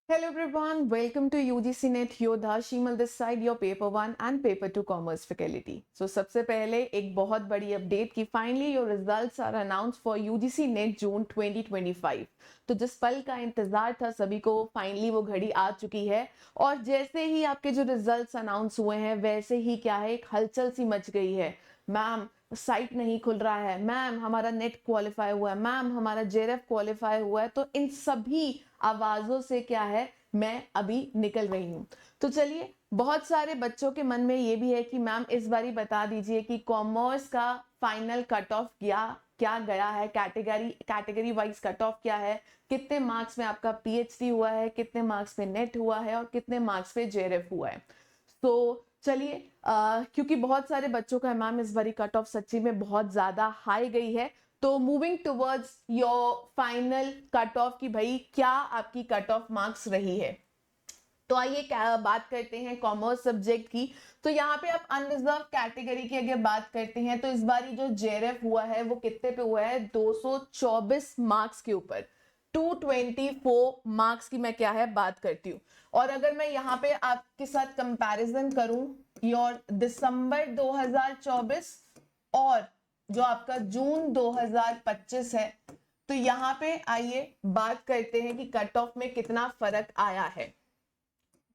Hello everyone, welcome to UGC Net Yodha Shimal this side your paper 1 and paper 2 commerce faculty. So सबसे पहले एक बहुत बड़ी update कि finally your results are announce for UGC Net June 2025. तो जिस पल का इंतजार था सभी को फाइनली वो घड़ी आ चुकी है और जैसे ही आपके जो रिजल्ट्स अनाउंस हुए हैं वैसे ही क्या है एक हलचल सी मच गई है। मैम साइट नहीं खुल रहा है, मैम हमारा नेट क्वालिफाई हुआ है, मैम हमारा जेरेफ क्वालिफाई हुआ है। तो इन सभी आवाजों से क्या है मैं अभी निकल रही हूँ। तो चलिए, बहुत सारे बच्चों के मन में ये भी है कि मैम इस बारी बता दीजिए कि कॉमर्स का फाइनल कट ऑफ क्या गया है, कैटेगरी वाइज कट ऑफ क्या है, कितने मार्क्स में आपका पीएचडी हुआ है, कितने मार्क्स पे नेट हुआ है और कितने मार्क्स पे जेरेफ हुआ है। तो चलिए, क्योंकि बहुत सारे बच्चों का मैम इस बारी कट ऑफ सच्ची में बहुत ज्यादा हाई गई है, तो moving towards your final cut off की भाई क्या आपकी कट ऑफ मार्क्स रही है। तो आइए बात करते हैं कॉमर्स सब्जेक्ट की। तो यहाँ पे आप अनरिजर्व कैटेगरी की अगर बात करते हैं तो इस बार जो जेरेफ हुआ है वो कितने पे हुआ है, 224 मार्क्स के ऊपर। 224 मार्क्स की मैं क्या है बात करती हूँ। और अगर मैं यहाँ पे आपके साथ कंपैरिजन करूं योर दिसंबर 2024 और जो आपका जून 2025 है, तो यहाँ पे आइए बात करते हैं कि कट ऑफ में कितना फर्क आया है।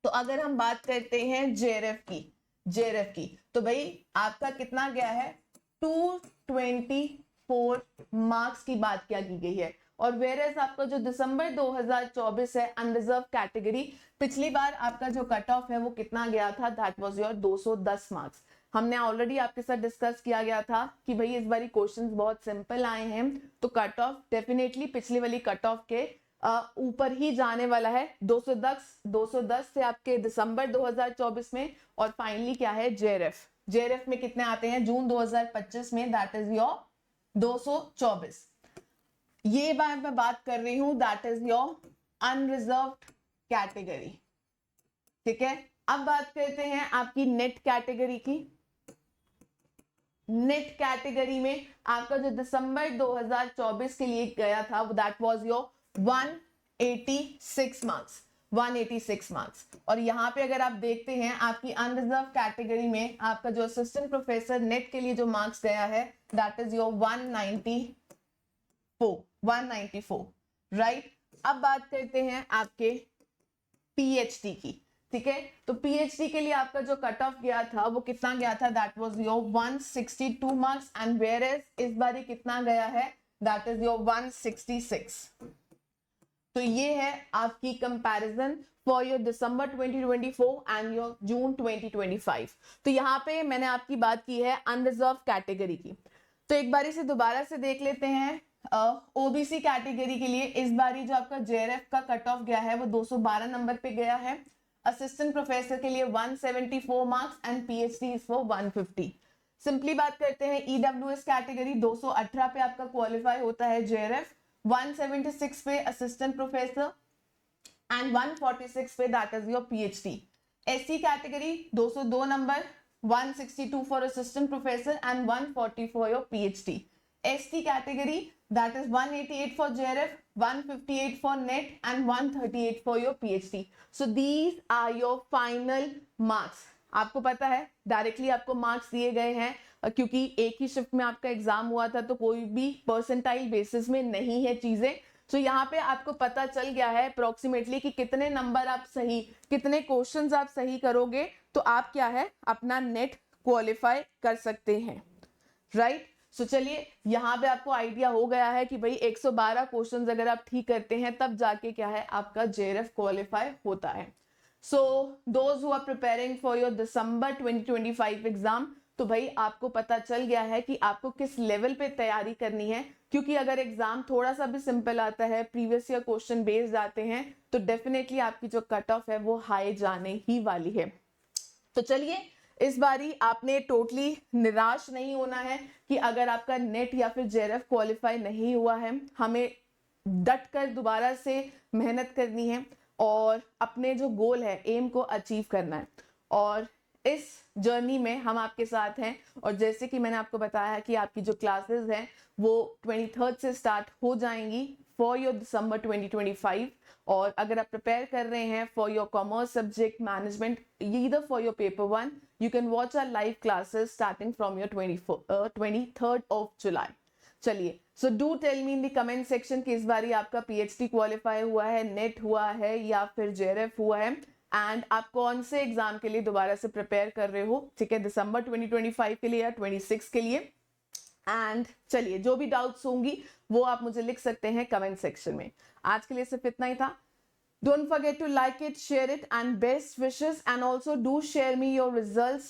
तो अगर हम बात करते हैं जेरेफ की तो भाई आपका कितना गया है, 224 मार्क्स की बात क्या की गई है। और वेरेस आपका जो दिसंबर 2024 है अनरिजर्व कैटेगरी, पिछली बार आपका जो कट ऑफ है वो कितना गया था, दैट वाज योर 210 मार्क्स। हमने ऑलरेडी आपके साथ डिस्कस किया गया था कि भाई इस बारी क्वेश्चंस बहुत सिंपल आए हैं, तो कट ऑफ डेफिनेटली पिछली वाली कट ऑफ के ऊपर ही जाने वाला है। 210 से आपके दिसंबर 2024 में। और फाइनली क्या है, जेरेफ में कितने आते हैं जून 2025 में, दैट इज योर 224। ये बार मैं बात कर रही हूं, that is your unreserved category. ठीक है, अब बात करते हैं आपकी नेट कैटेगरी की। नेट कैटेगरी में आपका जो दिसंबर 2024 के लिए गया था that was your 186 marks. 186 marks. और यहां पे अगर आप देखते हैं आपकी अनरिजर्व कैटेगरी में आपका जो असिस्टेंट प्रोफेसर नेट के लिए जो मार्क्स गया है दैट इज योर 194 राइट। अब बात करते हैं आपके पीएचडी की। ठीक है, तो पीएचडी के लिए आपका जो कट ऑफ गया था वो कितना गया था, that was your 162 marks. And whereas इस बार कितना गया है, दैट इज योर 166। तो ये है आपकी comparison for your December 2024 and your June 2025। तो यहाँ पे मैंने आपकी बात की है अनरिजर्व कैटेगरी की। तो एक बारी से दोबारा से देख लेते हैं ओबीसी कैटेगरी के लिए। इस बारी जो आपका जेआरएफ का कट ऑफ गया है वो 212 नंबर पे गया है। असिस्टेंट प्रोफेसर के लिए 174 marks and PhD is for 150। Simply बात करते हैं ईडब्ल्यूएस कैटेगरी 218 पे आपका क्वालिफाई होता है जेआरएफ, 176 पे असिस्टेंट प्रोफेसर एंड 146 पे that is your PhD. SC category 202 number, 162 for assistant professor and 140 for your PhD. ST category that is 188 for JRF, 158 for NET and 138 for your PhD. So these are your final marks. आपको पता है directly आपको marks दिए गए हैं क्योंकि एक ही shift में आपका एग्जाम हुआ था, तो कोई भी परसेंटाइल बेसिस में नहीं है चीजें। तो यहाँ पे आपको पता चल गया है अप्रोक्सीमेटली कि कितने नंबर आप सही, कितने क्वेश्चंस आप सही करोगे तो आप क्या है अपना नेट क्वालिफाई कर सकते हैं, राइट। सो चलिए, यहाँ पे आपको आइडिया हो गया है कि भाई 112 क्वेश्चंस अगर आप ठीक करते हैं तब जाके क्या है आपका जेआरएफ क्वालिफाई होता है। So those who are preparing for your December 2025 exam, तो भाई आपको पता चल गया है कि आपको किस लेवल पे तैयारी करनी है। क्योंकि अगर एग्जाम थोड़ा सा भी सिंपल आता है, प्रीवियस ईयर क्वेश्चन बेस्ड आते हैं, तो डेफिनेटली आपकी जो कट ऑफ है वो हाई जाने ही वाली है। तो चलिए, इस बारी आपने टोटली निराश नहीं होना है कि अगर आपका नेट या फिर जेआरएफ क्वालिफाई नहीं हुआ है, हमें डट कर दोबारा से मेहनत करनी है और अपने जो गोल है, एम को अचीव करना है। और इस जर्नी में हम आपके साथ हैं। और जैसे कि मैंने आपको बताया कि आपकी जो क्लासेस हैं वो 23rd से स्टार्ट हो जाएंगी फॉर योर दिसंबर 2025। और अगर आप प्रिपेयर कर रहे हैं for your commerce subject management either for your paper 1, you can watch our live classes starting from your 23rd of July। चलिए, so do tell me in the comment section कि इस बारी आपका पीएचडी क्वालिफाई हुआ है, net हुआ है या फिर जेआरएफ हुआ है, एंड आप कौन से एग्जाम के लिए दोबारा से प्रिपेयर कर रहे हो, ठीक है, दिसंबर 2025 के लिए या 26 के लिए। एंड चलिए, जो भी डाउट्स होंगी वो आप मुझे लिख सकते हैं कमेंट सेक्शन में। आज के लिए सिर्फ इतना ही था। Don't forget to like it, share it, and best wishes, and also do share me your results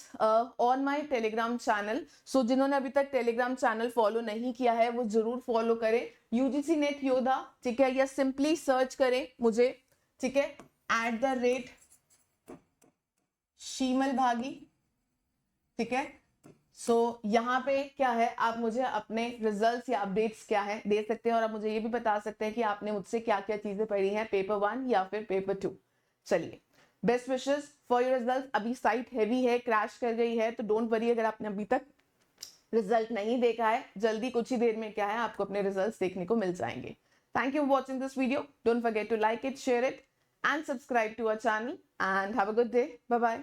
on my Telegram channel. So जिन्होंने अभी तक Telegram channel follow नहीं किया है वो जरूर follow करें, UGC Net Yoda, ठीक है, या simply search करें मुझे, ठीक है, @शीमल भागी, ठीक है। सो यहाँ पे क्या है, आप मुझे अपने रिजल्ट्स या अपडेट्स क्या है दे सकते हैं, और आप मुझे ये भी बता सकते हैं कि आपने मुझसे क्या क्या चीजें पढ़ी हैं पेपर 1 या फिर पेपर 2। चलिए, best wishes for your result. अभी साइट हैवी है, क्रैश कर गई है, तो डोंट वरी अगर आपने अभी तक रिजल्ट नहीं देखा है, जल्दी कुछ ही देर में क्या है आपको अपने रिजल्ट देखने को मिल जाएंगे। Thank you for watching this video. Don't forget to like it, share it, and subscribe to our channel, and have a good day. Bye bye.